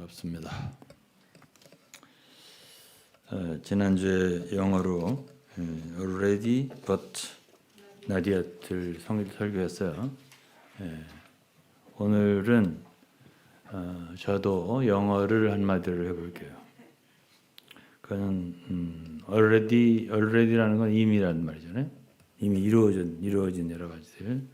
반갑습니다. 지난주에 영어로 already but not yet을 설교했어요. 오늘은 저도 영어를 한마디로 해볼게요. 그는 already라는 건 이미라는 말이잖아요. 이미 이루어진 여러 가지들.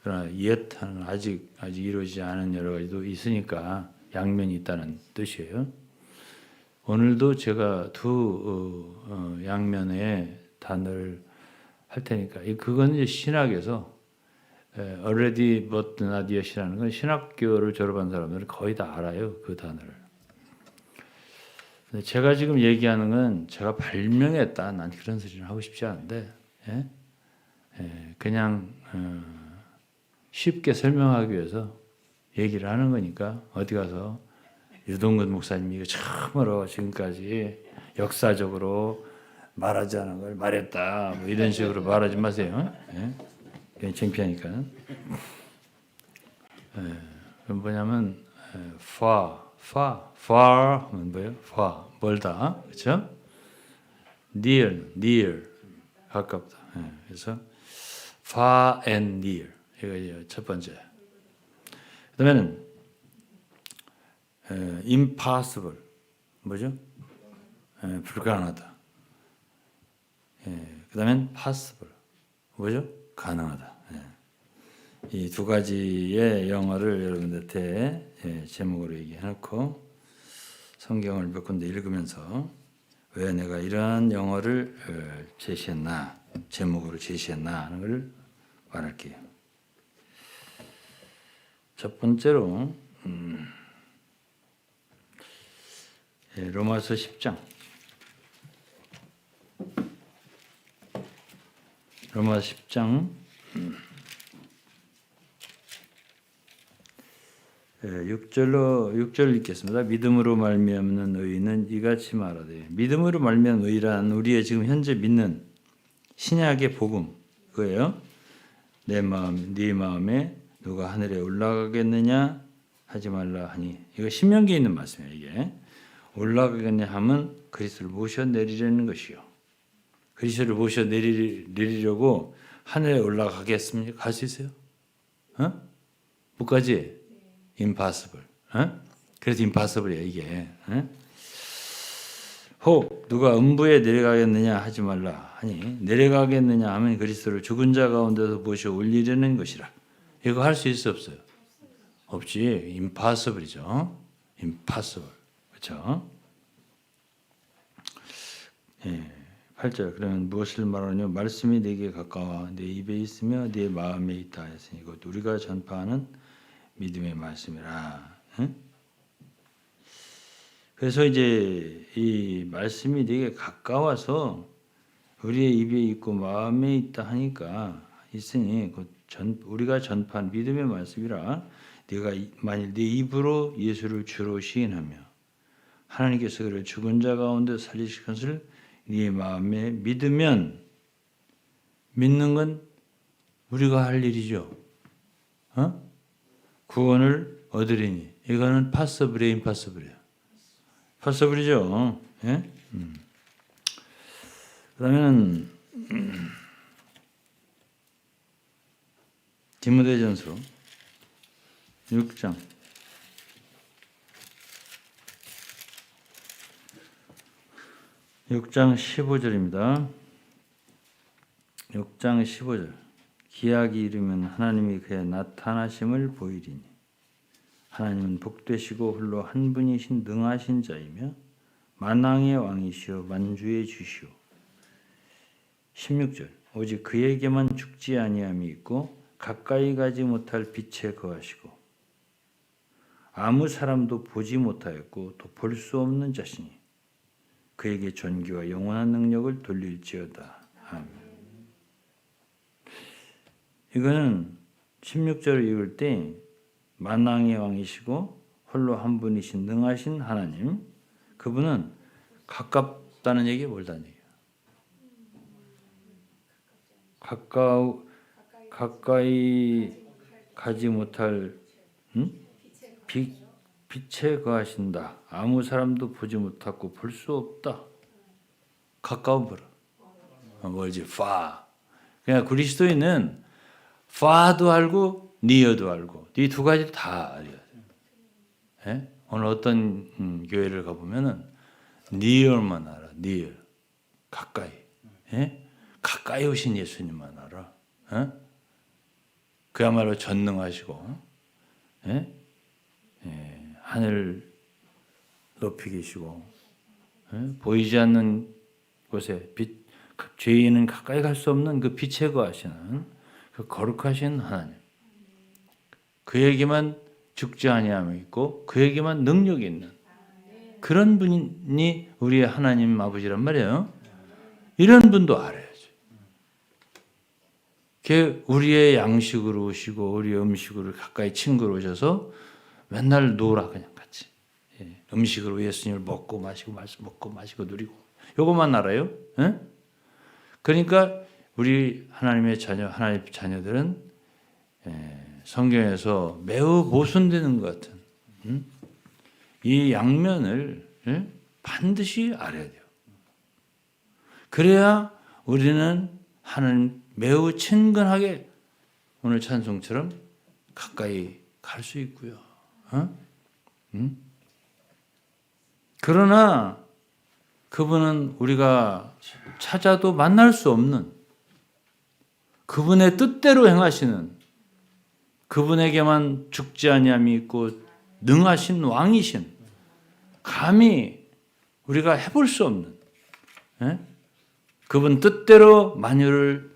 그러나 yet는 아직 이루어지지 않은 여러 가지도 있으니까 양면이 있다는 뜻이에요. 오늘도 제가 두 양면의 단어를 할 테니까 그건 이제 신학에서 already but not yet이라는 건 신학교를 졸업한 사람들은 거의 다 알아요, 그 단어를. 근데 제가 지금 얘기하는 건 제가 발명했다, 난 그런 소리는 하고 싶지 않은데 그냥 쉽게 설명하기 위해서 얘기를 하는 거니까 어디 가서 유동근 목사님이 이거 처음으로 지금까지 역사적으로 말하지 않은 걸 말했다 뭐 이런 식으로 말하지 마세요. 그냥 창피하니까. 그럼 뭐냐면 far 하면 뭐예요? far 멀다, 그렇죠? near 가깝다. 그래서 far and near 이거 첫 번째. 그다음에는 impossible 뭐죠? 불가능하다. 그다음엔 possible 뭐죠? 가능하다. 이 두 가지의 영어를 여러분들한테 제목으로 얘기해놓고 성경을 몇 군데 읽으면서 왜 내가 이러한 영어를 제시했나, 제목으로 제시했나 하는 걸 말할게요. 첫 번째로 로마서 10장. 로마서 10장 6절 읽겠습니다. 믿음으로 말미암는 의인은 이같이 말하되. 믿음으로 말미암는 의란 우리의 지금 현재 믿는 신약의 복음 그거예요. 네 마음에 누가 하늘에 올라가겠느냐 하지 말라 하니. 이거 신명기에 있는 말씀이에요. 이게 올라가겠냐 하면 그리스도를 모셔 내리려는 것이요. 그리스도를 모셔 내리려고 하늘에 올라가겠습니까? 갈 수 있어요? 못 가지? impossible. 그래서 impossible이야 이게. 혹 누가 음부에 내려가겠느냐 하지 말라 하니. 내려가겠느냐 하면 그리스도를 죽은 자 가운데서 모셔 올리려는 것이라. 이거 할 수 있어 없어요? 없지. impossible이죠. impossible. 그렇죠? 8절. 그러면 무엇을 말하느냐? 말씀이 내게 가까워 내 입에 있으며 내 마음에 있다 했으니 이것 우리가 전파하는 믿음의 말씀이라. 그래서 이제 이 말씀이 되게 가까워서 우리의 입에 있고 마음에 있다 하니까 있으니 우리가 전파한 믿음의 말씀이라. 네가 만일 네 입으로 예수를 주로 시인하며 하나님께서 그를 죽은 자 가운데 살리실 것을 네 마음에 믿으면. 믿는 건 우리가 할 일이죠. 구원을 얻으리니. 이거는 possible이에요, impossible이에요? possible이죠. 예? 그러면 디모데전서 6장 15절입니다. 6장 15절. 기약이 이르면 하나님이 그의 나타나심을 보이리니 하나님은 복되시고 홀로 한 분이신 능하신 자이며 만왕의 왕이시오 만주의 주시오. 16절. 오직 그에게만 죽지 아니함이 있고 가까이 가지 못할 빛에 거하시고 아무 사람도 보지 못하였고 또 볼 수 없는 자시니 그에게 존귀와 영원한 능력을 돌릴지어다. 아멘. 이거는 16절을 읽을 때 만왕의 왕이시고 홀로 한 분이신 능하신 하나님, 그분은 가깝다는 얘기 멀다는 얘기예요. 가까이 가지 못할 빛에 거하신다. 아무 사람도 보지 못하고 볼 수 없다. 가까운 보라. 멀지 far. 그냥 그리스도인은 far도 알고 near도 알고 이 두 가지 다 알아야 돼요. 예? 오늘 어떤 교회를 가보면은 near만 알아. near. 가까이. 예? 가까이 오신 예수님만 알아. 예? 그야말로 전능하시고 예? 예, 하늘 높이 계시고 예? 보이지 않는 곳에 빛, 죄인은 가까이 갈 수 없는 그 빛에 거하시는 그 거룩하신 하나님, 그에게만 죽지 아니함이 있고 그에게만 능력이 있는 그런 분이 우리의 하나님 아버지란 말이에요. 이런 분도 알아야지. 우리의 양식으로 오시고 우리의 음식으로 가까이 친구로 오셔서 맨날 놀아 그냥 같이. 예, 음식으로 예수님을 먹고 마시고 누리고 요것만 알아요. 예? 그러니까 우리 하나님의 하나님의 자녀들은 성경에서 매우 모순되는 것 같은 이 양면을 반드시 알아야 돼요. 그래야 우리는 하나님 매우 친근하게 오늘 찬송처럼 가까이 갈 수 있고요. 그러나 그분은 우리가 찾아도 만날 수 없는 그분의 뜻대로 행하시는 그분에게만 죽지 아니함이 있고 능하신 왕이신 감히 우리가 해볼 수 없는 그분 뜻대로 만유를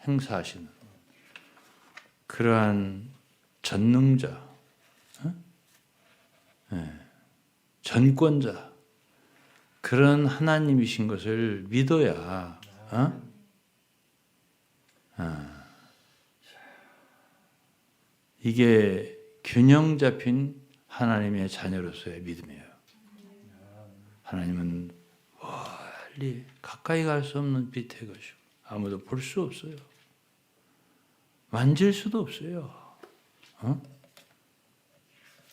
행사하시는 그러한 전능자, 전권자 그런 하나님이신 것을 믿어야 이게 균형 잡힌 하나님의 자녀로서의 믿음이에요. 하나님은 멀리 가까이 갈 수 없는 빛의 것이고 아무도 볼 수 없어요. 만질 수도 없어요.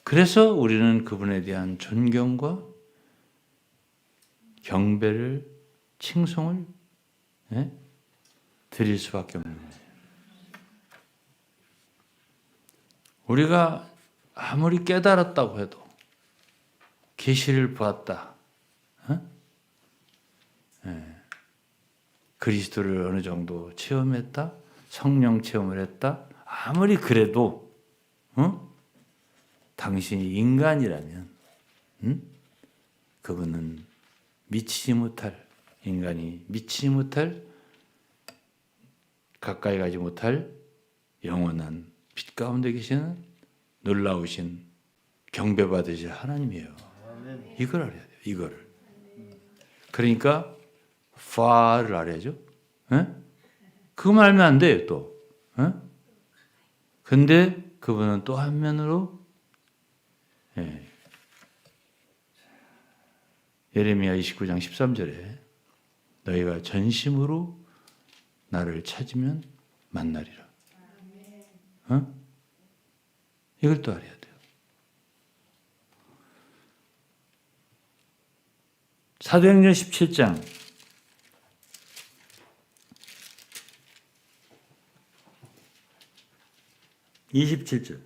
그래서 우리는 그분에 대한 존경과 경배를 칭송을 드릴 수밖에 없는 거예요. 우리가 아무리 깨달았다고 해도 계시를 보았다. 그리스도를 어느 정도 체험했다. 성령 체험을 했다. 아무리 그래도 당신이 인간이라면 그분은 미치지 못할 인간이 미치지 못할 가까이 가지 못할 영원한 빛 가운데 계시는 놀라우신 경배받으실 하나님이에요. 이걸 알아야 돼요. 이거를. 그러니까 far를 알아야죠. 그거만 알면 안 돼요. 또. 근데 그분은 또 한면으로 예레미야 29장 13절에 너희가 전심으로 나를 찾으면 만나리라. 이걸 또 알아야 돼요. 사도행전 17장 27절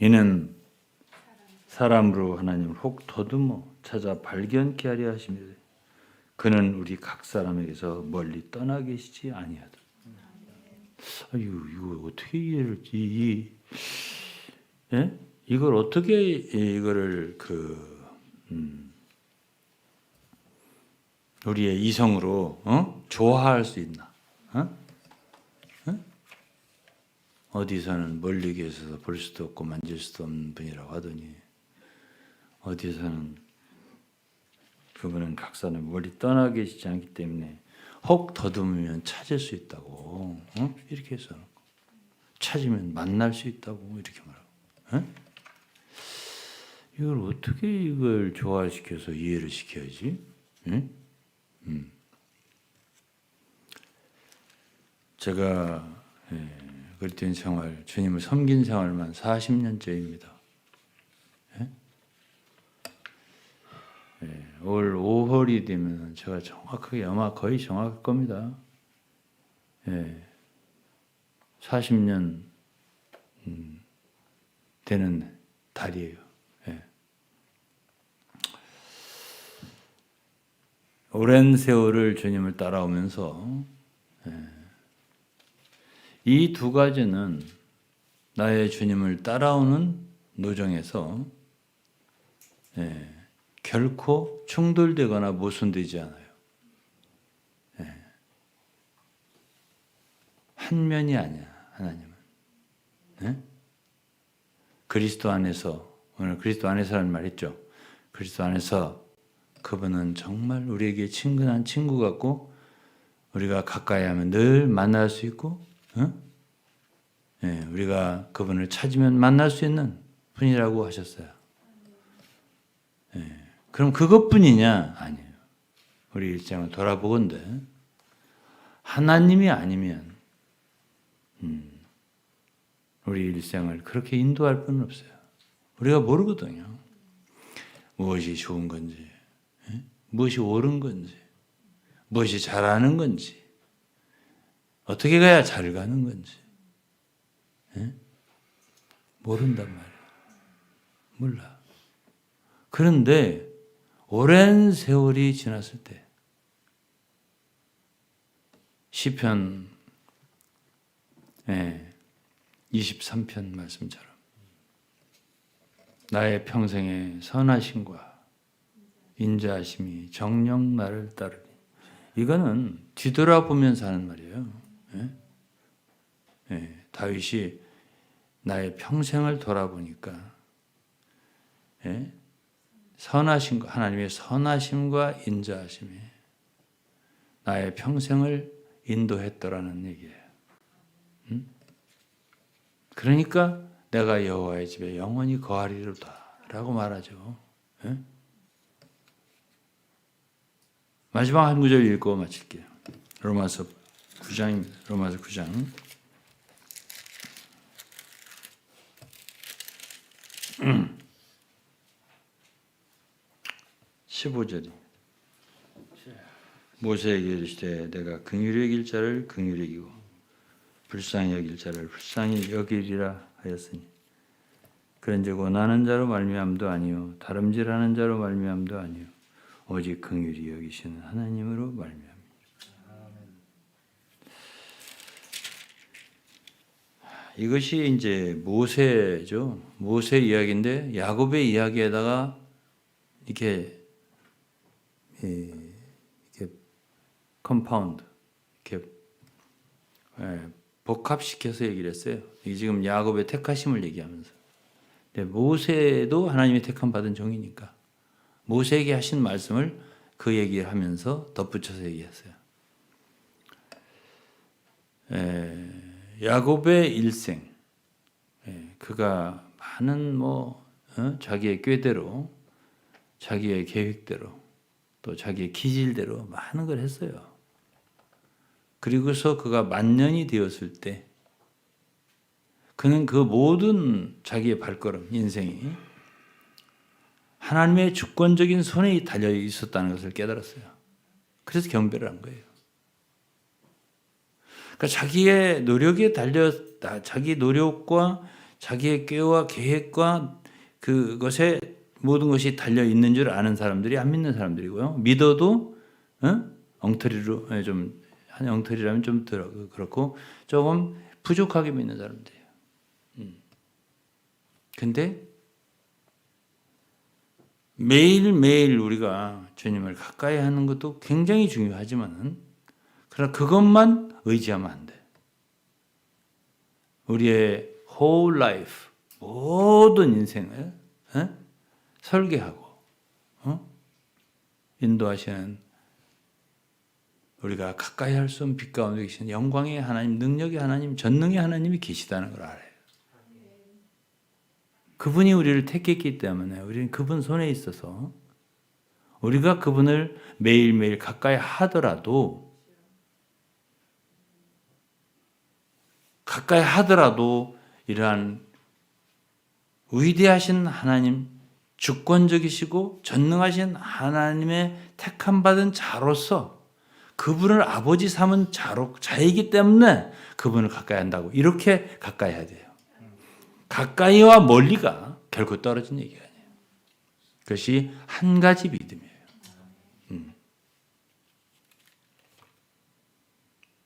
이는 사람으로 하나님을 혹 더듬어 찾아 발견케 하려 하심이라. 그는 우리 각 사람에게서 멀리 떠나 계시지 아니하다. 이거 어떻게 이해를 이걸 어떻게 이거를 우리의 이성으로 조화할 수 있나? 어디서는 멀리 계셔서 볼 수도 없고 만질 수도 없는 분이라고 하더니 어디서는 그분은 각 사람 멀리 떠나 계시지 않기 때문에 혹 더듬으면 찾을 수 있다고 이렇게 해서 찾으면 만날 수 있다고 이렇게 말하고 이걸 어떻게 이걸 조화시켜서 이해를 시켜야지? 제가 그리스도인 생활, 주님을 섬긴 생활만 40년째입니다. 올 5월이 되면 제가 정확하게 아마 거의 정확할 겁니다. 40년 되는 달이에요. 오랜 세월을 주님을 따라오면서 이 두 가지는 나의 주님을 따라오는 노정에서 결코 충돌되거나 모순되지 않아요. 한 면이 아니야, 하나님은. 그리스도 안에서, 오늘 그리스도 안에서라는 말 했죠. 그리스도 안에서 그분은 정말 우리에게 친근한 친구 같고, 우리가 가까이 하면 늘 만날 수 있고, 우리가 그분을 찾으면 만날 수 있는 분이라고 하셨어요. 그럼 그것뿐이냐? 아니에요. 우리 일생을 돌아보건대 하나님이 아니면 우리 일생을 그렇게 인도할 분은 없어요. 우리가 모르거든요. 무엇이 좋은 건지, 무엇이 옳은 건지, 무엇이 잘하는 건지, 어떻게 가야 잘 가는 건지 모른단 말이에요. 몰라. 그런데 오랜 세월이 지났을 때 시편 23편 말씀처럼 나의 평생의 선하심과 인자하심이 정녕 나를 따르니, 이거는 뒤돌아보면서 하는 말이에요. 다윗이 나의 평생을 돌아보니까 선하심과, 하나님의 선하심과 인자하심이 나의 평생을 인도했더라는 얘기예요. 그러니까 내가 여호와의 집에 영원히 거하리로다 라고 말하죠. 마지막 한 구절 읽고 마칠게요. 로마서 9장입니다. 로마서 9장 15절이 모세에게 이르시되 내가 긍휼히 여길 자를 긍휼히 여기고 불쌍히 여길 자를 불쌍히 여기리라 하였으니 그런즉 원하는 자로 말미암도 아니요 다름질하는 자로 말미암도 아니요 오직 긍휼히 여기시는 하나님으로 말미암이라. 이것이 이제 모세죠. 모세 이야기인데 야곱의 이야기에다가 이렇게 컴파운드, 이렇게 복합시켜서 얘기를 했어요. 이게 지금 야곱의 택하심을 얘기하면서. 근데 모세도 하나님의 택함 받은 종이니까 모세에게 하신 말씀을 그 얘기를 하면서 덧붙여서 얘기했어요. 야곱의 일생, 그가 많은 자기의 꾀대로, 자기의 계획대로, 또 자기의 기질대로 많은 걸 했어요. 그리고서 그가 만년이 되었을 때 그는 그 모든 자기의 발걸음, 인생이 하나님의 주권적인 손에 달려 있었다는 것을 깨달았어요. 그래서 경배를 한 거예요. 그러니까 자기의 노력에 자기 노력과 자기의 꾀와 계획과 그것에 모든 것이 달려 있는 줄 아는 사람들이 안 믿는 사람들이고요. 믿어도 엉터리로 한 엉터리라면 좀 그렇고 조금 부족하게 믿는 사람들이에요. 근데 매일매일 우리가 주님을 가까이 하는 것도 굉장히 중요하지만은 그러나 그것만 의지하면 안 돼. 우리의 whole life, 모든 인생을 설계하고 인도하시는, 우리가 가까이 할 수 없는 빛 가운데 계신 영광의 하나님, 능력의 하나님, 전능의 하나님이 계시다는 걸 알아요. 그분이 우리를 택했기 때문에 우리는 그분 손에 있어서 우리가 그분을 매일매일 가까이 하더라도 가까이 하더라도 이러한 위대하신 하나님, 주권적이시고 전능하신 하나님의 택함 받은 자로서 그분을 아버지 삼은 자이기 때문에 그분을 가까이 한다고 이렇게 가까이 해야 돼요. 가까이와 멀리가 결코 떨어진 얘기가 아니에요. 그것이 한 가지 믿음이에요.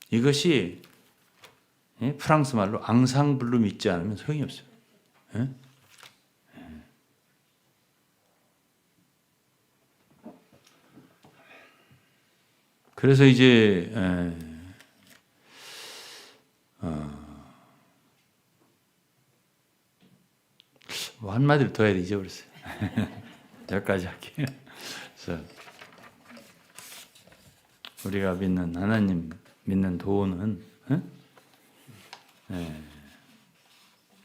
이것이 프랑스 말로 앙상블루 믿지 않으면 소용이 없어요. 그래서 이제 뭐 한마디로 더 해야 돼 잊어버렸어요. 여기까지 할게요. 그래서 우리가 믿는 하나님 믿는 도는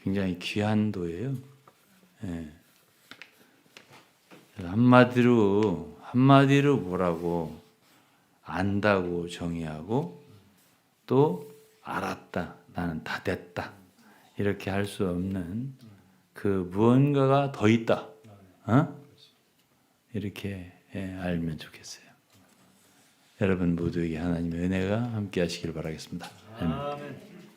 굉장히 귀한 도예요. 한마디로 뭐라고 안다고 정의하고 또 알았다 나는 다 됐다 이렇게 할 수 없는 그 무언가가 더 있다. 이렇게 알면 좋겠어요. 여러분 모두에게 하나님의 은혜가 함께 하시길 바라겠습니다. 아멘.